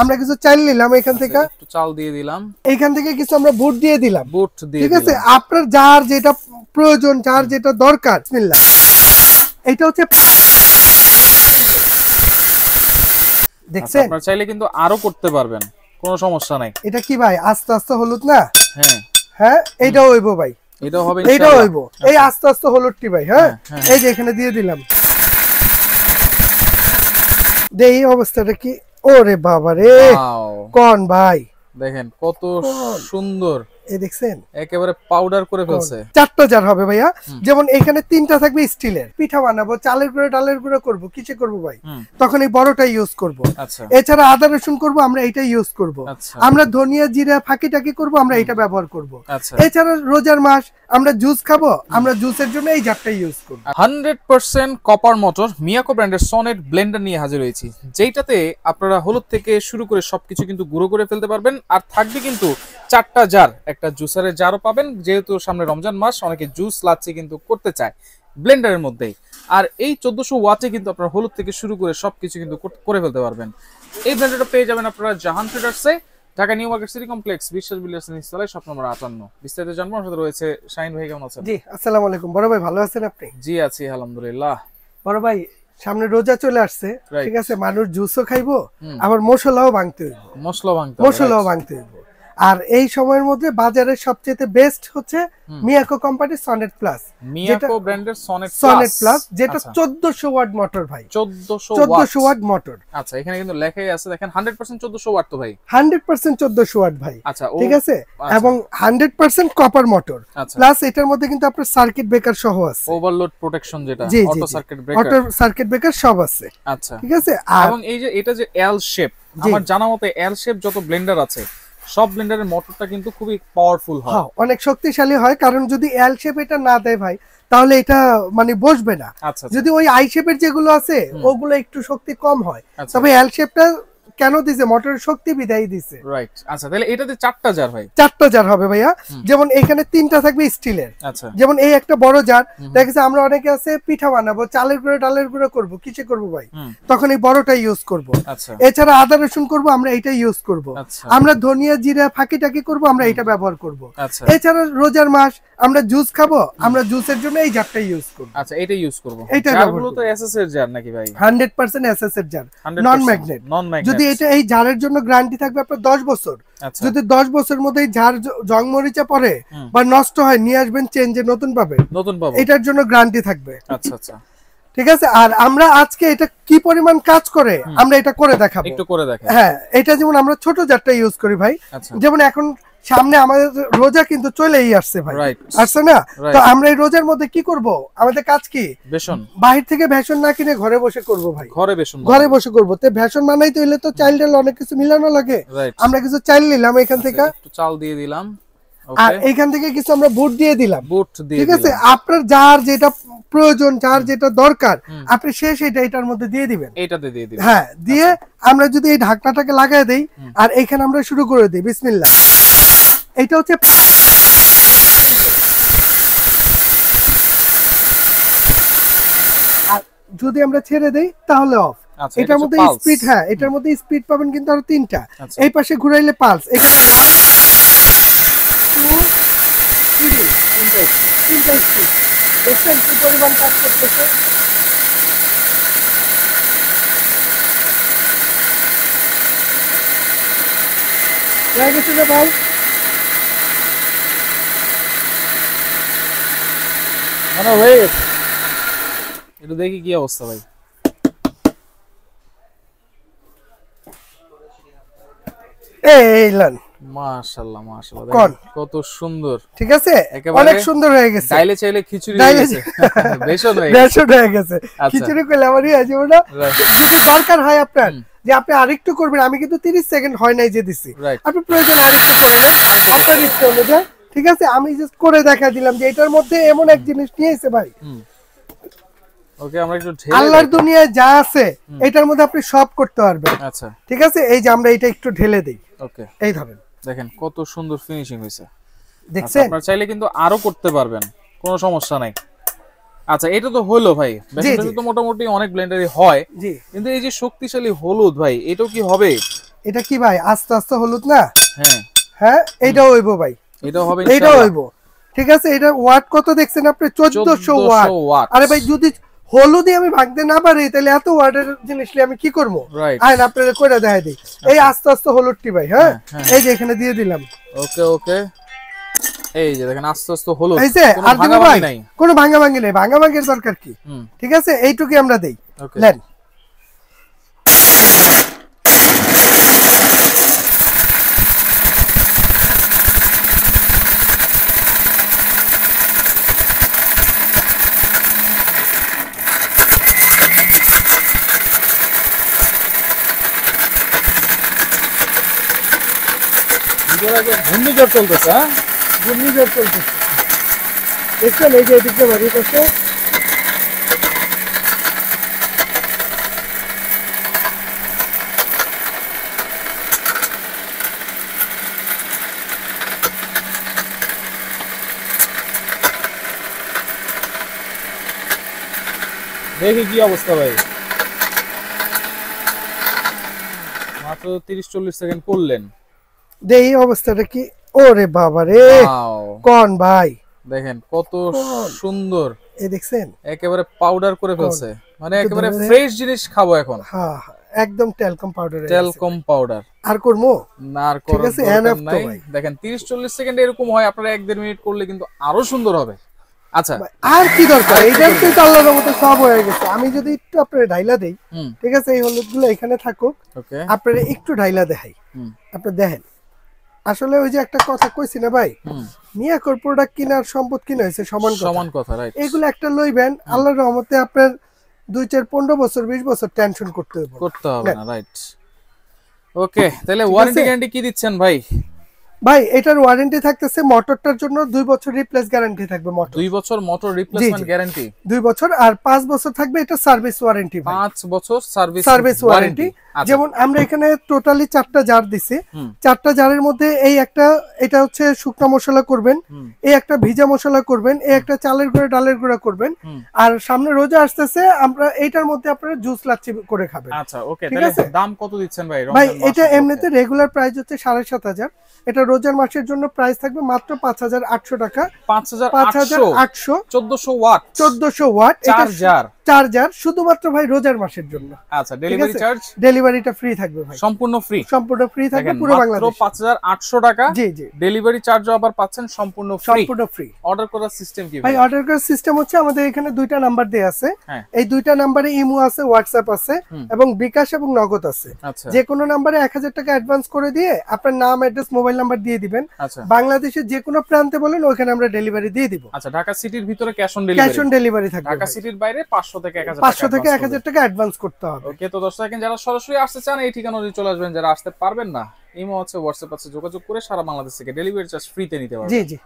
আমরা কিছু চাল নিলাম এখান থেকে, একটু চাল দিয়ে দিলাম, এখান থেকে কিছু আমরা বুট দিয়ে দিলাম, বুট দিয়ে ঠিক আছে। আপনার যার যেটা প্রয়োজন, যার যেটা দরকার, বিসমিল্লাহ। এটা হচ্ছে দেখছেন, আপনারা চাইলে কিন্তু আরো করতে পারবেন, কোনো সমস্যা নাই। এটা কি ভাই আস্তে আস্তে হলুদ না? হ্যাঁ হ্যাঁ, এইটাও হইব ভাই, এটাও হবে, এইটাও হইব। এই আস্তে আস্তে হলুদটি ভাই, হ্যাঁ এই যে এখানে দিয়ে দিলাম। এই অবস্থাটা কি, ওরে বাবা রে, কোন ভাই দেখেন কত সুন্দর, এই দেখছেন একেবারে পাউডার করে ফেলছে। 4টা জার হবে ভাইয়া, যেমন এখানে 3টা থাকবে স্টিলের। পিঠা বানাবো, চালের গুঁড়ো ডালের গুঁড়ো করবো, কিসে করবো ভাই, তখন এই বড়টা ইউজ করবো। এছাড়া আদা রসুন করবো, আমরা এইটা ইউজ করবো। আমরা ধনিয়া জিরা ফাঁকি টাকি করবো, আমরা এটা ব্যবহার করবো। এছাড়া রোজার মাস আমরা জুস খাবো, আমরা জুসের জন্য এই জারটা ইউজ করবো। 100% কপার মোটর মিয়াকো ব্র্যান্ডের সনেট ব্লেন্ডার নিয়ে হাজির হয়েছি, যেটাতে আপনারা হলুদ থেকে শুরু করে সবকিছু কিন্তু গুঁড়ো করে ফেলতে পারবেন। আর থাকবে কিন্তু 4টা জার, একটা জুসারের জারও পাবেন, যেহেতু সামনে রমজান মাস, অনেকে জুস লাচ্ছি কিন্তু করতে চায় ব্লেন্ডারের মধ্যেই। আর এই 1400 ওয়াটে কিন্তু আপনারা হলুদ থেকে শুরু করে সবকিছু কিন্তু করে ফেলতে পারবেন। এই ব্লেন্ডারটা পেয়ে যাবেন আপনারা জাহান ট্রেডার্সে, Dhaka new market city complex, Biswas builders installer, shop number 58। বিস্তারিত জানবো, আমাদের সাথে রয়েছে শাহিন ভাই। কেমন আছেন? জি আসসালামু আলাইকুম বড় ভাই, ভালো আছেন আপনি? জি আছি আলহামদুলিল্লাহ। বড় ভাই সামনে রোজা চলে আসছে, ঠিক আছে, মানুষ জুসও খাইবো, আবার মশলাও ভাঙতে হইব, মশলাও ভাঙতে হইব। আর এই সময়ের মধ্যে বাজারের সবচেয়ে বেস্ট হচ্ছে মিয়াকো কোম্পানির সনেট প্লাস, মিয়াকো ব্র্যান্ডের সনেট প্লাস, যেটা 1400 ওয়াট মোটর ভাই, 1400 ওয়াট মোটর। আচ্ছা, এখানে কিন্তু লেখাই আছে দেখেন 100% 1400 ওয়াট তো ভাই, 100% 1400 ওয়াট ভাই। আচ্ছা ঠিক আছে, এবং 100% কপার মোটর প্লাস, এটার মধ্যে কিন্তু আপনার সার্কিট ব্রেকার সহ আছে, ওভারলোড প্রোটেকশন, যেটা অটো সার্কিট ব্রেকার সব আছে। আচ্ছা ঠিক আছে, এবং এই যে এটা যে এল শেপ, আমার জানা মতে এল শেপ যত ব্লেন্ডার আছে সব ব্লেন্ডারের মোটরটা কিন্তু খুবই পাওয়ারফুল হয়, অনেক শক্তিশালী হয়। কারণ যদি এল শেপ এটা না দেয় ভাই, তাহলে এটা মানে বসবে না। যদি ওই আই শেপের যেগুলো আছে ওগুলো একটু শক্তি কম হয়, তবে এল শেপটা কেন দিছে, মোটরের শক্তি বিদায় দিছে, রাইট। আচ্ছা, তাহলে এটাতে 4টা জার হয়, 4টা জার হবে ভাইয়া, যেমন এখানে 3টা থাকবে স্টিলের। আচ্ছা, যেমন এই একটা বড় জার, দেখেছে আমরা অনেকে আছে পিঠা বানাবো, চালের গুঁড়ো ডালের গুঁড়ো করবো, কিসে করবো ভাই, তখন এই বড়টা ইউজ করবো। এছাড়া আদা রসুন করবো, আমরা এইটা ইউজ করবো। আমরা ধনিয়া জিরা ফাঁকি টাকি করবো, আমরা এটা ব্যবহার করবো। এছাড়া রোজার মাস আমরা জুস খাবো, আমরা জুসের জন্য এই জারটা ইউজ করবো। আচ্ছা, এটা ইউজ করবো। জারগুলো তো এসএস এর জার নাকি ভাই? 100% এসএস এর জার, নন ম্যাগনেট। যদি এটা এই জারের জন্য গ্যারান্টি থাকবে আপনার 10 বছর। যদি 10 বছরের মধ্যে এই জার জং মরিচা পড়ে বা নষ্ট হয়, নিয়ে আসবেন চেঞ্জে, নতুন পাবে, এটার জন্য গ্যারান্টি থাকবে। আচ্ছা আচ্ছা, ঠিক আছে। আর আমরা আজকে এটা কি পরিমাণ কাজ করে আমরা এটা করে দেখাবো, একটু করে দেখাই। হ্যাঁ, এটা যেমন আমরা ছোট জারটা ইউজ করি ভাই, যেমন এখন সামনে আমাদের রোজা কিন্তু চলেই আসছে ভাই, আসছে না? তো আমরা এই রোজার মধ্যে কি করব, আমাদের কাজ কি, বেসন, বাহির থেকে বেসন না কিনে ঘরে বসে করব ভাই, ঘরে বসে করব। তো বেসন বানাইতে হইলে তো চাল ডাল অনেক কিছু মিলানো লাগে, আমরা কিছু চাল নিলাম এখান থেকে, একটু চাল দিয়ে দিলাম, আর এখান থেকে কিছু আমরা বুট দিয়ে দিলাম, ঠিক আছে। আপনার যার যেটা প্রয়োজন, যার যেটা দরকার, আপনি সেটা এটার মধ্যে দিয়ে দিবেন, হ্যাঁ, দিয়ে আমরা যদি এই ঢাকনাটাকে লাগাই দেই, আর এখানে আমরা শুরু করে দিই, বিসমিল্লাহ। এটা হচ্ছে আর যদি আমরা ছেড়ে দেই তাহলে অফ। এটার মধ্যে স্পিড, হ্যাঁ এটার মধ্যে স্পিড পাবেন কিন্তু আরো 3টা। এই পাশে ঘুরাইলে পালস, এখানে 1 2 3টা স্পিড। দেখছেন কি পরিমাণ কাজ করতেছে। হয়ে গেছে না ভাই? মানে হয়ে গেছে, একটু দেখি কি অবস্থা ভাই। এই লান, মাশাআল্লাহ মাশাআল্লাহ, কত সুন্দর। ঠিক আছে, অনেক সুন্দর হয়ে গেছে। ডাইলে চাইলে খিচুড়ি হয়ে গেছে, বেসন হয়ে গেছে। খিচুড়ি কইলে আমারই আছে ওটা। যদি দরকার হয় আপনার যে আপনি আরেকটু করবেন, আমি কিন্তু 30 সেকেন্ড হয় নাই যে দিছি, আপনি প্রয়োজন আরেকটু করে নেন আপনার ইচ্ছা অনুযায়ী, ঠিক আছে। আমি জাস্ট করে দেখা দিলাম যে এটার মধ্যে এমন এক জিনিস নিয়ে এসে ভাই, ওকে, আমরা একটু ঢেলে, আল্লাহর দুনিয়ায় যা আছে এটার মধ্যে আপনি সব করতে পারবেন। আচ্ছা, ঠিক আছে। এই যে আমরা এটা একটু ঢেলে দেই, ওকে, এই ধরেন, দেখেন কত সুন্দর ফিনিশিং হয়েছে, দেখছেন? আপনারা চাইলে কিন্তু আরো করতে পারবেন, কোনো সমস্যা নাই। আচ্ছা, এটা তো হলো ভাই, বেসন তো মোটামুটি অনেক ব্লেন্ডারই হয়, কিন্তু এই যে শক্তিশালী হলুদ ভাই, এটাও কি হবে? এটা কি ভাই আস্তে আস্তে হলুদ না? হ্যাঁ হ্যাঁ এটাও হইব ভাই, এটাও হবে এটাও ইনশাআল্লাহ। হইব। ঠিক আছে, এটা ওয়াট কত দেখছেন আপনি? 1400 ওয়াট। আরে ভাই যদি হলুদই আমি ভাঙতে না পারি তাহলে এত ওয়াটের জিনিস নিয়ে আমি কি করব? আইন আপনাদের কইরা দেখাই দিই। এই আস্তে আস্তে হলুদটি ভাই, হ্যাঁ এই যে এখানে দিয়ে দিলাম। ওকে ওকে, এই যে দেখেন আস্তে আস্তে হলুদ, এই যে কোনো আর দিব ভাই, ভাঙাভাঙি নাই, কোনো ভাঙাভাঙি নাই, ভাঙাভাঙির দরকার কি? ঠিক আছে, এইটুকুই আমরা দেই। নেন ঘূর্ণিঝড় চলতেছে। হ্যাঁ ঘূর্ণিঝড় চলতেছে, দেখছেন? এই যে এদিকে বাড়ি করছে। দেখি কি অবস্থা ভাই, মাত্র 30-40 সেকেন্ড করলেন, দেই অবস্থাটা কি? ওরে বাবা রে, কোন ভাই দেখেন কত সুন্দর, এই দেখছেন একেবারে পাউডার করে ফেলছে, মানে একেবারে ফ্রেশ জিনিস খাবো এখন। হ্যাঁ একদম টেলকম পাউডার, টেলকম পাউডার। আর করবো না আর করার দরকার নাই। দেখেন 30-40 সেকেন্ড এরকম হয়, আপনারা 1-1.5 মিনিট করলে কিন্তু আরো সুন্দর হবে। আচ্ছা আর কি দরকার, এইটার তো আল্লাহর রহমতে সব হয়ে গেছে। আমি যদি একটু আপনারে ঢাইলা দেই, ঠিক আছে, এই হলুদগুলো এখানে থাকুক, আপনারে একটু ঢাইলা দেখাই, আপনি দেখেন। আসলে ওই যে একটা কথা কইছি না ভাই, মিয়াকোর প্রোডাক্ট কিনার সম্পদ কিনা হয়েছে সমান কথা, রাইট? এগুলো একটা লইবেন, আল্লাহর রহমতে আপনার 2-4-15 বছর 20 বছর টেনশন করতে হবে না, রাইট? ওকে, তাহলে ওয়ারেন্টি গ্যারান্টি কি দিচ্ছেন ভাই? ভাই এটার ওয়ারেন্টি থাকতেছে মোটরটার জন্য 2 বছর রিপ্লেস গ্যারান্টি থাকবে। মোটর 2 বছর মোটর রিপ্লেসমেন্ট গ্যারান্টি 2 বছর, আর 5 বছর থাকবে এটা সার্ভিস ওয়ারেন্টি। 5 বছর সার্ভিস ওয়ারেন্টি। যেমন আমরা এখানে টোটালি 4টা জার দিছি, 4টা জারের মধ্যে এই একটা, এটা হচ্ছে শুকনো মশলা করবেন, এই একটা ভিজা মশলা করবেন, এই একটা চালের গুঁড়া ডালের গুঁড়া করবেন, আর সামনে রোজা আসতেছে, আমরা এইটার মধ্যে আপনারা জুস লাচ্ছি করে খাবেন। আচ্ছা ওকে, তাহলে দাম কত দিচ্ছেন ভাই? ভাই এটা এমনিতে রেগুলার প্রাইস হচ্ছে 7500, এটা রোজার মাসের জন্য প্রাইস থাকবে মাত্র 5800 টাকা। 5800 1400 ওয়াট 1400 ওয়াট, এটা চার জার শুধুমাত্র ভাই রোজার মাসের জন্য। আচ্ছা, ডেলিভারি চার্জ? ডেলিভারিটা ফ্রি থাকবে ভাই, সম্পূর্ণ ফ্রি, সম্পূর্ণ ফ্রি থাকবে পুরো বাংলাদেশে। মাত্র 5800 টাকা। জি জি, ডেলিভারি চার্জও আবার পাচ্ছেন সম্পূর্ণ ফ্রি। অর্ডার করার সিস্টেম কি ভাই? অর্ডার করার সিস্টেম হচ্ছে আমাদের এখানে 2টা নাম্বার দেয়া আছে, এই 2টা নাম্বারে ইমো আছে, হোয়াটসঅ্যাপ আছে, এবং বিকাশ এবং নগদ আছে। যে কোনো নাম্বারে 1000 টাকা অ্যাডভান্স করে দিয়ে আপনার নাম, অ্যাড্রেস, মোবাইল নাম্বার দিয়ে দিবেন। বাংলাদেশের যে কোনো প্রান্তে বলেন, ওখানে আমরা ডেলিভারি দিয়ে দিব। আচ্ছা, ঢাকা সিটির ভিতরে ক্যাশ অন ডেলিভারি থাকবে, ঢাকা সিটির বাইরে 500 থেকে 1000 টাকা অ্যাডভান্স করতে হবে। ওকে, তো দর্শক যারা সরাসরি আসতে চান এই ঠিকানা চলে আসবেন, যারা আসতে পারবেন না ইমো আছে, হোয়াটসঅ্যাপ আছে, যোগাযোগ করে সারা বাংলাদেশ থেকে ডেলিভারি চার্জ ফ্রিতে নিতে পারবেন। জি জি।